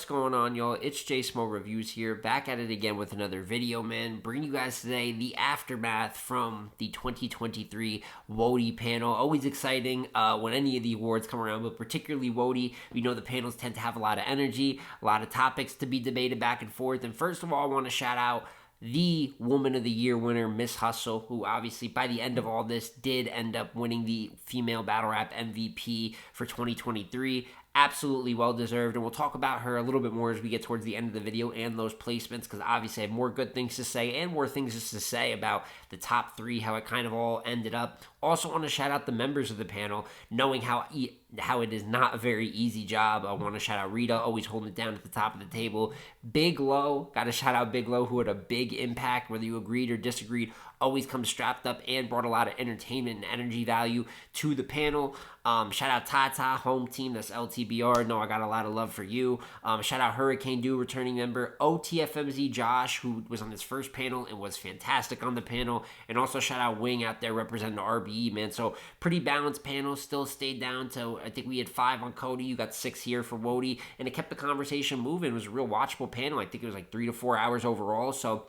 What's going on, y'all? It's J Smo Reviews here, back at it again with another video, man. Bringing you guys today the aftermath from the 2023 WOTY panel. Always exciting when any of the awards come around, but particularly WOTY. We know the panels tend to have a lot of energy, a lot of topics to be debated back and forth. And first of all, I want to shout out the Woman of the Year winner, Miss Hustle, who obviously by the end of all this did end up winning the Female Battle Rap MVP for 2023. Absolutely well-deserved, and we'll talk about her a little bit more as we get towards the end of the video and those placements, because obviously I have more good things to say and more things just to say about the top three, how it kind of all ended up. Also want to shout out the members of the panel, knowing how it is not a very easy job. I want to shout out Rita, always holding it down at the top of the table. Big Low, got to shout out Big Low, who had a big impact, whether you agreed or disagreed, always comes strapped up and brought a lot of entertainment and energy value to the panel. Shout out Tata, home team, that's LTBR. No, I got a lot of love for you. Shout out Hurricane Dew, returning member. OTFMZ Josh, who was on his first panel and was fantastic on the panel. And also shout out Wing out there representing the RBE, man. So pretty balanced panel, still stayed down to, I think we had 5 on Cody. You got 6 here for WOTY. And it kept the conversation moving. It was a real watchable panel. I think it was like 3 to 4 hours overall. So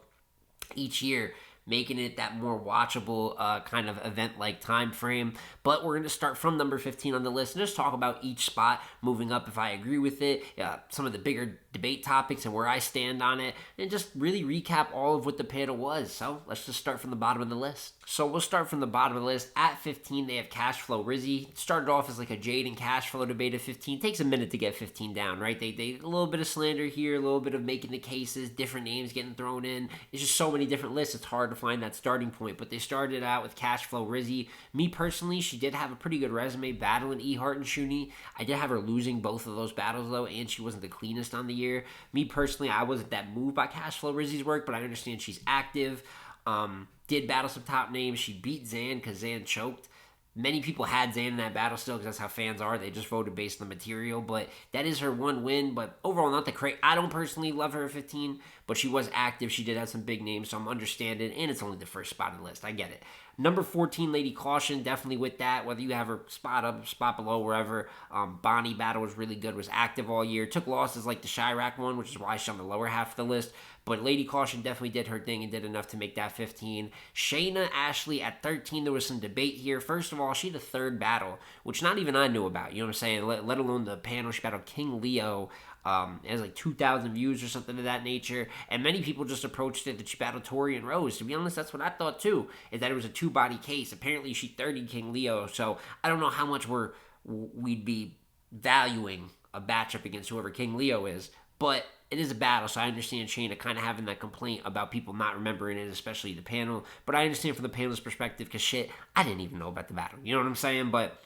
each year, making it that more watchable kind of event-like time frame. But we're going to start from number 15 on the list and just talk about each spot moving up if I agree with it, some of the bigger debate topics and where I stand on it, and just really recap all of what the panel was. So let's just start from the bottom of the list. So we'll start from the bottom of the list. At 15, they have Cashflow Rizzy. Started off as like a Jade and Cashflow debate at 15. Takes a minute to get 15 down, right? They a little bit of slander here, a little bit of making the cases, different names getting thrown in. It's just so many different lists. It's hard to find that starting point. But they started out with Cashflow Rizzy. Me personally, she did have a pretty good resume battling E-Heart and Shuni. I did have her losing both of those battles though, and she wasn't the cleanest on the year. Me personally, I wasn't that moved by Cashflow Rizzy's work, but I understand she's active. Did battle some top names. She beat Zan because Zan choked. Many people had Zan in that battle still because that's how fans are. They just voted based on the material. But that is her one win. But overall, not the crazy. I don't personally love her at 15, but she was active. She did have some big names, so I'm understanding. And it's only the first spot on the list. I get it. Number 14, Lady Caution, definitely with that. Whether you have her spot up, spot below, wherever. Bonnie battle was really good, was active all year. Took losses like the Chirac one, which is why she's on the lower half of the list. But Lady Caution definitely did her thing and did enough to make that 15. Shayna Ashley at 13, there was some debate here. First of all, she had a third battle, which not even I knew about. You know what I'm saying? Let alone the panel. She battled King Leo. It has like 2,000 views or something of that nature. And many people just approached it that she battled Tori and Rose. To be honest, that's what I thought too, is that it was a 2-body case. Apparently she 30 King Leo. So I don't know how much we'd be valuing a matchup against whoever King Leo is. But it is a battle, so I understand Shayna kind of having that complaint about people not remembering it, especially the panel. But I understand from the panel's perspective, because shit, I didn't even know about the battle. You know what I'm saying? But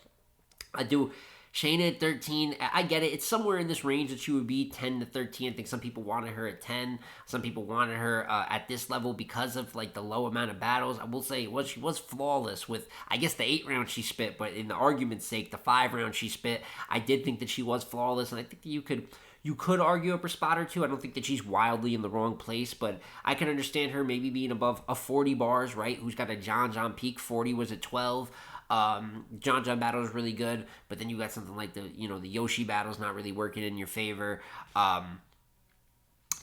I do. Shayna at 13, I get it. It's somewhere in this range that she would be, 10 to 13. I think some people wanted her at 10. Some people wanted her at this level because of like the low amount of battles. I will say she was flawless with, I guess, the 8 rounds she spit. But in the argument's sake, the 5 rounds she spit, I did think that she was flawless. And I think that you could argue up her spot or two. I don't think that she's wildly in the wrong place, but I can understand her maybe being above a 40 bars, right? Who's got a John peak. 40 was at 12. John battle is really good, but then you got something like the Yoshi battle's not really working in your favor.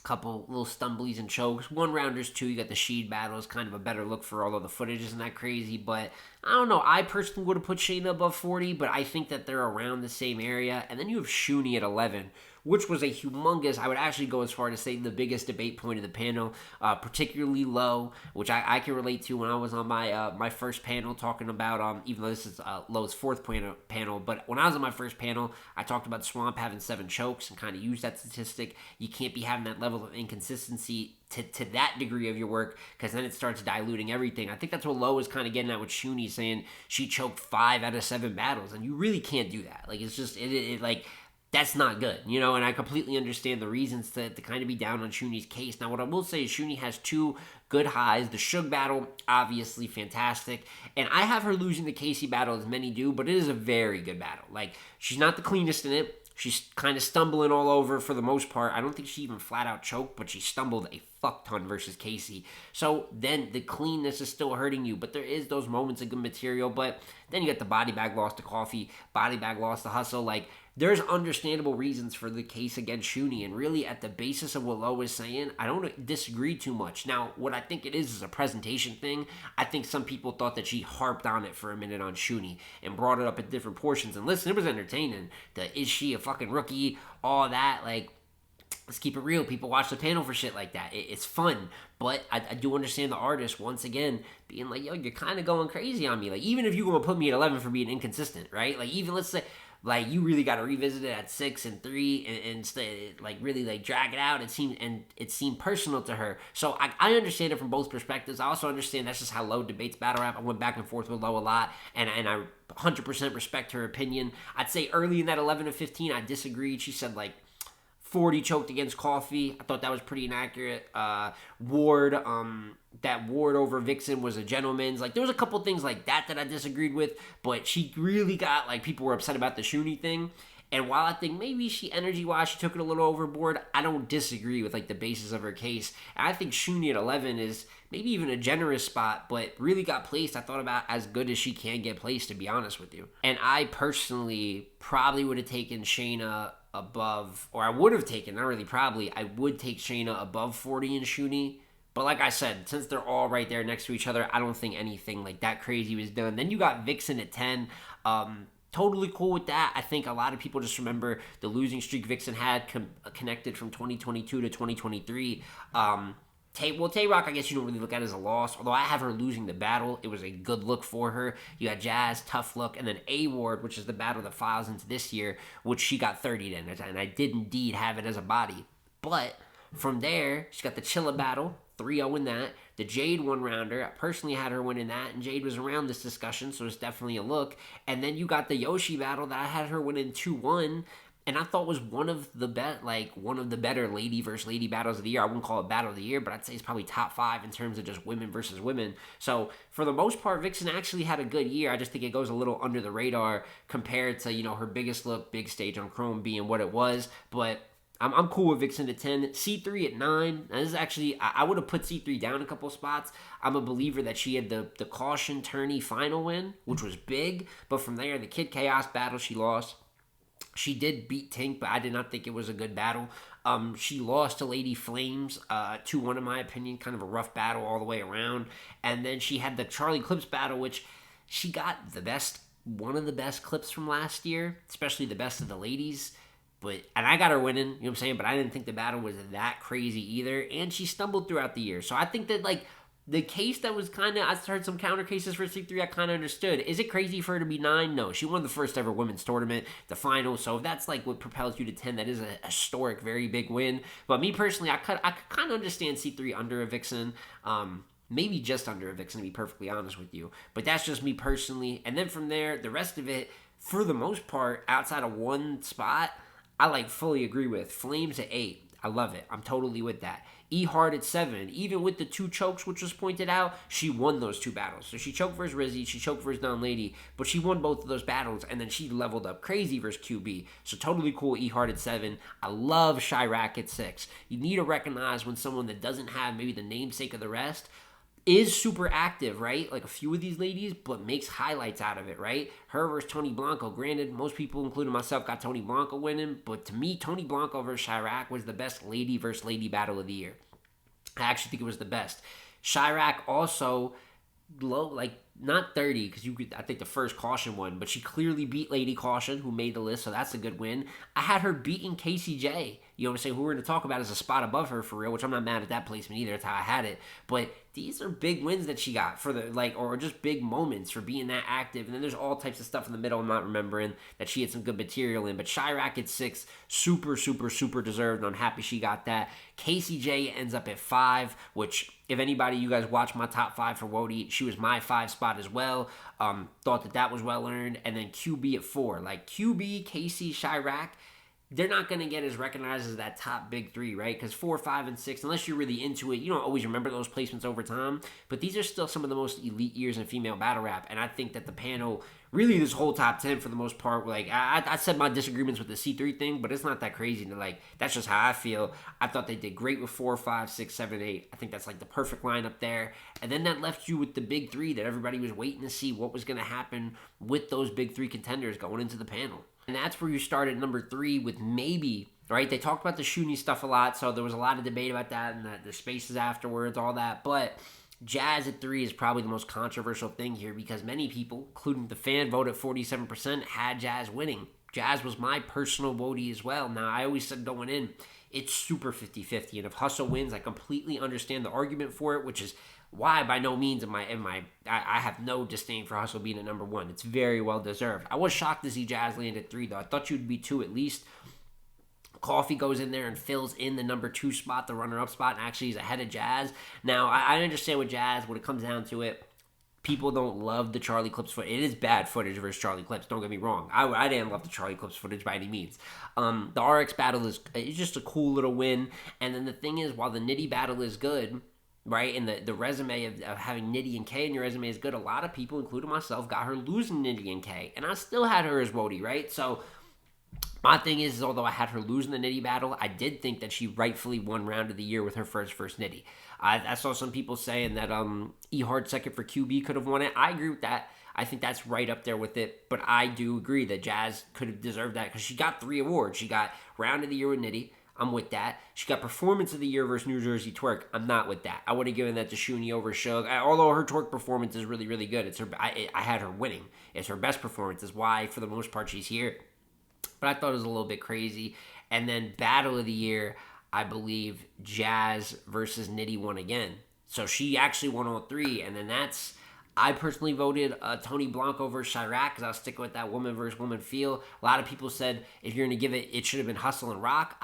Couple little stumblies and chokes. 1-rounders too. You got the Sheed battle is kind of a better look for although the footage isn't that crazy, but I don't know. I personally would have put Shayna above 40, but I think that they're around the same area. And then you have Shuni at 11, which was a humongous, I would actually go as far to say the biggest debate point of the panel, particularly low, which I can relate to when I was on my first panel talking about, even though this is Low's 4th panel, but when I was on my first panel, I talked about Swamp having 7 chokes and kind of used that statistic. You can't be having that level of inconsistency to that degree of your work, because then it starts diluting everything. I think that's what Low was kind of getting at with Shuni, saying she choked 5 out of 7 battles, and you really can't do that. Like, it's just, it like, that's not good, and I completely understand the reasons to kind of be down on Shuni's case. Now, what I will say is Shuni has 2 good highs. The Suge battle, obviously fantastic, and I have her losing the Casey battle as many do, but it is a very good battle. Like, she's not the cleanest in it. She's kind of stumbling all over for the most part. I don't think she even flat out choked, but she stumbled a fuck ton versus Casey. So then the cleanness is still hurting you, but there is those moments of good material. But then you got the body bag loss to Coffee, body bag loss to Hustle. Like, there's understandable reasons for the case against Shuni, and really at the basis of what Lo is saying, I don't disagree too much. Now, what I think it is a presentation thing. I think some people thought that she harped on it for a minute on Shuni and brought it up at different portions. And listen, it was entertaining. Is she a fucking rookie? All that, like, let's keep it real. People watch the panel for shit like that. It's fun. But I do understand the artist, once again, being like, yo, you're kind of going crazy on me. Like, even if you're going to put me at 11 for being inconsistent, right? Like, even let's say, like, you really got to revisit it at 6 and 3 and stay, like, really, like, drag it out. It seemed personal to her. So I understand it from both perspectives. I also understand that's just how Lo debates battle rap. I went back and forth with Lo a lot, and I 100% respect her opinion. I'd say early in that 11 to 15, I disagreed. She said, like, 40 choked against Coffee. I thought that was pretty inaccurate. Ward, that Ward over Vixen was a gentleman's. Like, there was a couple things like that I disagreed with, but she really got, like, people were upset about the Shuni thing. And while I think maybe she, energy-wise, she took it a little overboard, I don't disagree with, like, the basis of her case. And I think Shuni at 11 is maybe even a generous spot, but really got placed, I thought, about as good as she can get placed, to be honest with you. And I personally probably would have taken Shayna above, or I would have taken, not really probably, I would take Shayna above 40 and Shuni. But like I said, since they're all right there next to each other, I don't think anything like that crazy was done. Then you got Vixen at 10. Totally cool with that. I think a lot of people just remember the losing streak Vixen had connected from 2022 to 2023. Tay-Rock, I guess you don't really look at it as a loss, although I have her losing the battle. It was a good look for her. You got Jazz, tough look, and then A-Ward, which is the battle that files into this year, which she got 30'd in, and I did indeed have it as a body. But from there, she got the Chilla battle, 3-0 in that. The Jade one-rounder, I personally had her winning that, and Jade was around this discussion, so it's definitely a look. And then you got the Yoshi battle that I had her winning 2-1, and I thought was one of the better lady versus lady battles of the year. I wouldn't call it battle of the year, but I'd say it's probably top 5 in terms of just women versus women. So for the most part, Vixen actually had a good year. I just think it goes a little under the radar compared to, you know, her biggest look, big stage on Chrome being what it was. But I'm cool with Vixen at 10. C3 at 9. Now, this is actually, I would have put C3 down a couple spots. I'm a believer that she had the caution tourney final win, which was big. But from there, the Kid Chaos battle, she lost. She did beat Tink, but I did not think it was a good battle. She lost to Lady Flames, 2-1 in my opinion, kind of a rough battle all the way around. And then she had the Charlie Clips battle, which she got one of the best clips from last year, especially the best of the ladies. And I got her winning, you know what I'm saying? But I didn't think the battle was that crazy either. And she stumbled throughout the year. So I think that, like, the case that was kind of, I heard some counter cases for C3, I kind of understood. Is it crazy for her to be 9? No, she won the first ever women's tournament, the final. So if that's like what propels you to 10, that is a historic, very big win. But me personally, I could kind of understand C3 under a Vixen. Maybe just under a Vixen, to be perfectly honest with you. But that's just me personally. And then from there, the rest of it, for the most part, outside of one spot, I fully agree with. Flames at 8. I love it. I'm totally with that. E-Hard at 7. Even with the 2 chokes, which was pointed out, she won those 2 battles. So she choked versus Rizzy, she choked versus Don Lady, but she won both of those battles, and then she leveled up crazy versus QB. So totally cool, E-Hard at 7. I love Chirac at 6. You need to recognize when someone that doesn't have maybe the namesake of the rest is super active, right? Like a few of these ladies, but makes highlights out of it, right? Her versus Tony Blanco. Granted, most people, including myself, got Tony Blanco winning, but to me, Tony Blanco versus Chirac was the best lady versus lady battle of the year. I actually think it was the best. Chirac also low, not 30, because I think the first Caution one, but she clearly beat Lady Caution, who made the list, so that's a good win. I had her beating Casey J, you know what I'm saying, who we're going to talk about as a spot above her for real, which I'm not mad at that placement either, that's how I had it. But these are big wins that she got for or just big moments for being that active. And then there's all types of stuff in the middle I'm not remembering that she had some good material in. But Chirac at 6, super, super, super deserved, and I'm happy she got that. Casey J ends up at 5, which, if anybody, you guys watch my top 5 for WOTY, she was my 5 spot as well. Thought that was well earned. And then QB at 4. QB, Casey, Chirac, they're not going to get as recognized as that top big 3, right? Because 4, 5, and 6, unless you're really into it, you don't always remember those placements over time. But these are still some of the most elite years in female battle rap. And I think that the panel really this whole top 10 for the most part. Like, I said my disagreements with the C3 thing, but it's not that crazy. To like, that's just how I feel. I thought they did great with 4, 5, 6, 7, 8. I think that's like the perfect lineup there. And then that left you with the big three that everybody was waiting to see what was going to happen with those big three contenders going into the panel. And that's where you start at number 3 with maybe, right? They talked about the Shuni stuff a lot, so there was a lot of debate about that and the spaces afterwards, all that. But Jazz at 3 is probably the most controversial thing here because many people, including the fan vote at 47%, had Jazz winning. Jazz was my personal WOTY as well. Now, I always said going in, it's super 50-50. And if Hustle wins, I completely understand the argument for it, which is why by no means I have no disdain for Hustle being at number 1. It's very well deserved. I was shocked to see Jazz land at 3, though. I thought you'd be 2 at least. Coffee goes in there and fills in the number 2 spot, the runner-up spot, and actually he's ahead of Jazz. Now, I understand with Jazz, when it comes down to it, people don't love the Charlie Clips footage. It is bad footage versus Charlie Clips, don't get me wrong. I didn't love the Charlie Clips footage by any means. The RX battle is just a cool little win. And then the thing is, while the Nitty battle is good, right, and the resume of having Nitty and K in your resume is good, a lot of people, including myself, got her losing Nitty and K. And I still had her as WOTY, right? So my thing is, although I had her losing the Nitty battle, I did think that she rightfully won round of the year with her first Nitty. I saw some people saying that E-Hard second for QB could have won it. I agree with that. I think that's right up there with it. But I do agree that Jazz could have deserved that because she got 3 awards. She got round of the year with Nitty. I'm with that. She got performance of the year versus New Jersey Twerk. I'm not with that. I would have given that to Shuni over Shug. Although her twerk performance is really, really good. It's her. I had her winning. It's her best performance. Is why, for the most part, she's here. But I thought it was a little bit crazy. And then Battle of the Year, I believe Jazz versus Nitty won again. So she actually won all 3. And then I personally voted Tony Blanco versus Chirac because I was sticking with that woman versus woman feel. A lot of people said if you're going to give it, it should have been Hustle and Rock.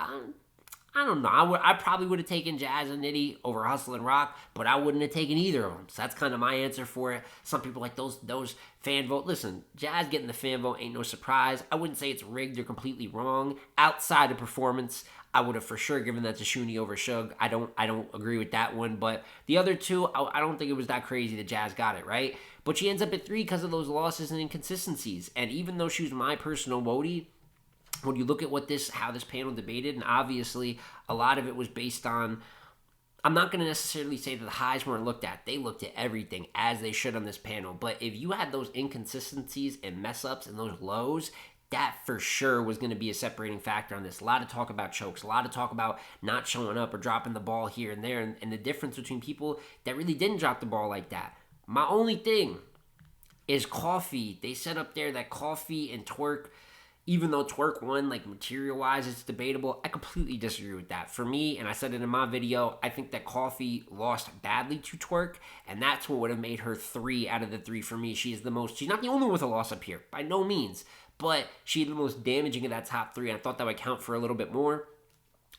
I don't know. I probably would have taken Jazz and Nitty over Hustle and Rock, but I wouldn't have taken either of them. So that's kind of my answer for it. Some people like those fan vote. Listen, Jazz getting the fan vote ain't no surprise. I wouldn't say it's rigged or completely wrong. Outside of performance, I would have for sure given that to Shuni over Shug. I don't agree with that one, but the other 2, I don't think it was that crazy that Jazz got it, right? But she ends up at 3 because of those losses and inconsistencies. And even though she was my personal WOTY, when you look at how this panel debated, and obviously a lot of it was based on, I'm not going to necessarily say that the highs weren't looked at. They looked at everything as they should on this panel. But if you had those inconsistencies and mess ups and those lows, that for sure was going to be a separating factor on this. A lot of talk about chokes, a lot of talk about not showing up or dropping the ball here and there, and the difference between people that really didn't drop the ball like that. My only thing is Coffee. They said up there that Coffee and Twerk, even though Twerk won, like material-wise, it's debatable. I completely disagree with that. For me, and I said it in my video, I think that Coffee lost badly to Twerk, and that's what would have made her 3 out of the 3 for me. She's not the only one with a loss up here, by no means, but she's the most damaging of that top 3, and I thought that would count for a little bit more.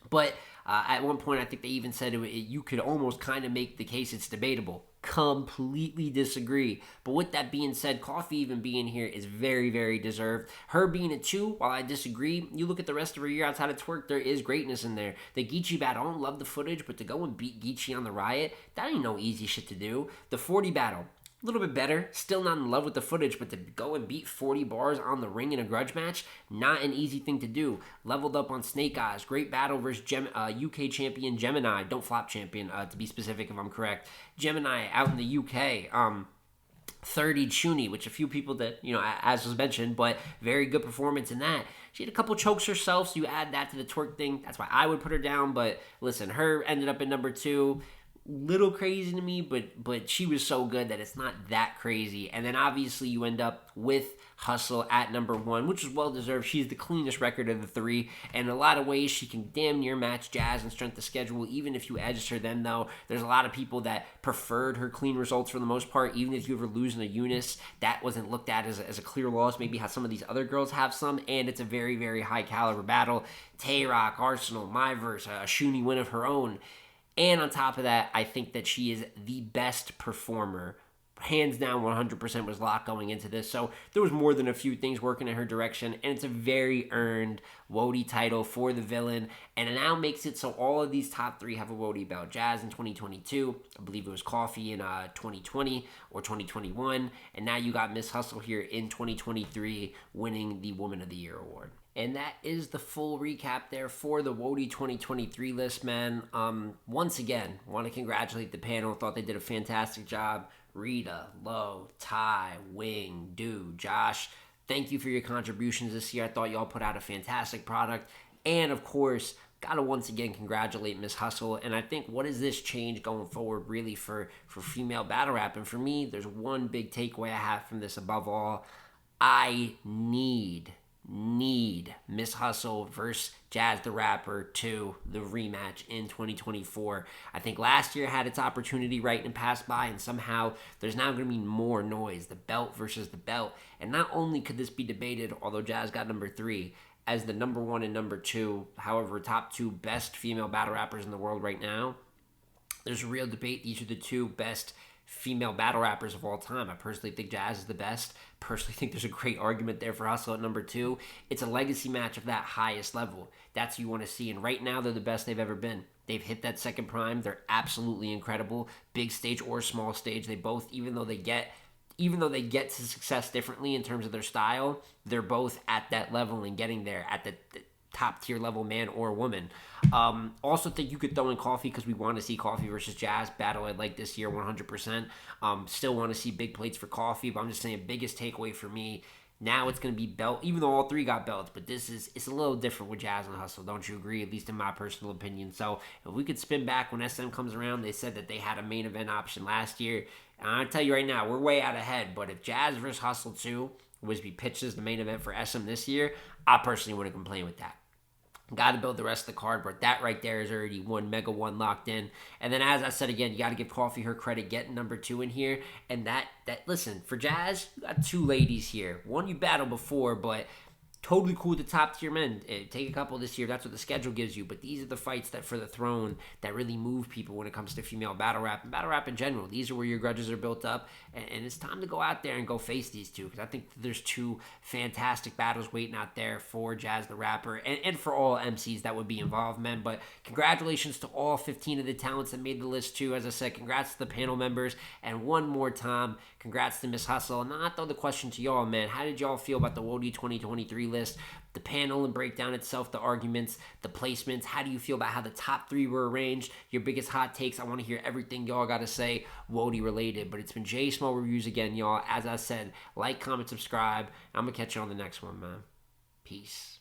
But at one point, I think they even said you could almost kind of make the case it's debatable. Completely disagree. But with that being said, Coffee even being here is very, very deserved. Her being a 2, while I disagree, you look at the rest of her year outside of Twerk, there is greatness in there. The Geechee battle, I don't love the footage, but to go and beat Geechee on the Riot, that ain't no easy shit to do. The 40 battle, a little bit better. Still not in love with the footage, but to go and beat 40 bars on the ring in a grudge match, not an easy thing to do. Leveled up on Snake Eyes. Great battle versus UK champion Gemini. Don't flop champion, to be specific if I'm correct. Gemini out in the UK. 30 Shuni, which a few people that, as was mentioned, but very good performance in that. She had a couple chokes herself, so you add that to the Twerk thing. That's why I would put her down, but listen, her ended up in number 2. Little crazy to me, but she was so good that it's not that crazy. And then obviously you end up with Hustle at number 1, which is well deserved. She's the cleanest record of the 3, and in a lot of ways she can damn near match Jazz in strength of schedule. Even if you edged her, then though, there's a lot of people that preferred her clean results for the most part. Even if you ever lose in a Eunice, that wasn't looked at as a clear loss. Maybe how some of these other girls have some, and it's a very, very high caliber battle. Tay-Rock, Arsenal, Myverse, a Shuni win of her own. And on top of that, I think that she is the best performer, hands down 100% was locked going into this. So there was more than a few things working in her direction, and it's a very earned WOTY title for the villain, and it now makes it so all of these top three have a WOTY belt. Jazz in 2022, I believe it was Coffee in 2020 or 2021, and now you got Miss Hustle here in 2023 winning the Woman of the Year award. And that is the full recap there for the WOTY 2023 list, man. Once again, want to congratulate the panel. Thought they did a fantastic job. Rita, Lo, Ty, Wing, Do, Josh, thank you for your contributions this year. I thought y'all put out a fantastic product. And of course, gotta once again congratulate Miss Hustle. And I think, what does this change going forward really for female battle rap? And for me, there's one big takeaway I have from this above all. I need Miss Hustle versus Jazz the Rapper to the rematch in 2024. I think last year had its opportunity right and passed by, and somehow there's now going to be more noise, the belt versus the belt. And not only could this be debated, although Jazz got number 3, as the number 1 and number 2, however, top 2 best female battle rappers in the world right now, there's a real debate. These are the 2 best female battle rappers of all time. I personally think Jazz is the best. Personally think there's a great argument there for Hustle at number 2. It's a legacy match of that highest level. That's what you want to see. And right now, they're the best they've ever been. They've hit that second prime. They're absolutely incredible. Big stage or small stage. They both, even though they get to success differently in terms of their style, they're both at that level and getting there at the top tier level, man or woman. Also think you could throw in Coffee because we want to see Coffee versus Jazz battle I'd like this year 100%. Still want to see big plates for Coffee, but I'm just saying biggest takeaway for me, now it's going to be belt, even though all 3 got belts, but it's a little different with Jazz and Hustle. Don't you agree? At least in my personal opinion. So if we could spin back when SM comes around, they said that they had a main event option last year. And I'll tell you right now, we're way out ahead, but if Jazz versus Hustle 2 was to be pitched as the main event for SM this year, I personally wouldn't complain with that. Got to build the rest of the card, but that right there is already Mega 1 locked in. And then, as I said again, you got to give Coffee her credit getting number 2 in here. And that listen, for Jazz, you got 2 ladies here. One you battled before, but totally cool with the top tier men. Take a couple this year. That's what the schedule gives you. But these are the fights that for the throne that really move people when it comes to female battle rap and battle rap in general. These are where your grudges are built up. And it's time to go out there and go face these 2, because I think there's 2 fantastic battles waiting out there for Jazz the Rapper and for all MCs that would be involved, man. But congratulations to all 15 of the talents that made the list too. As I said, congrats to the panel members. And one more time, congrats to Miss Hustle. And I'll throw the question to y'all, man. How did y'all feel about the WOTY 2023 list? The panel and breakdown itself, the arguments, the placements. How do you feel about how the top 3 were arranged? Your biggest hot takes. I want to hear everything y'all got to say WOTY related. But it's been J Small Reviews again, y'all. As I said, like, comment, subscribe. I'm going to catch you on the next one, man. Peace.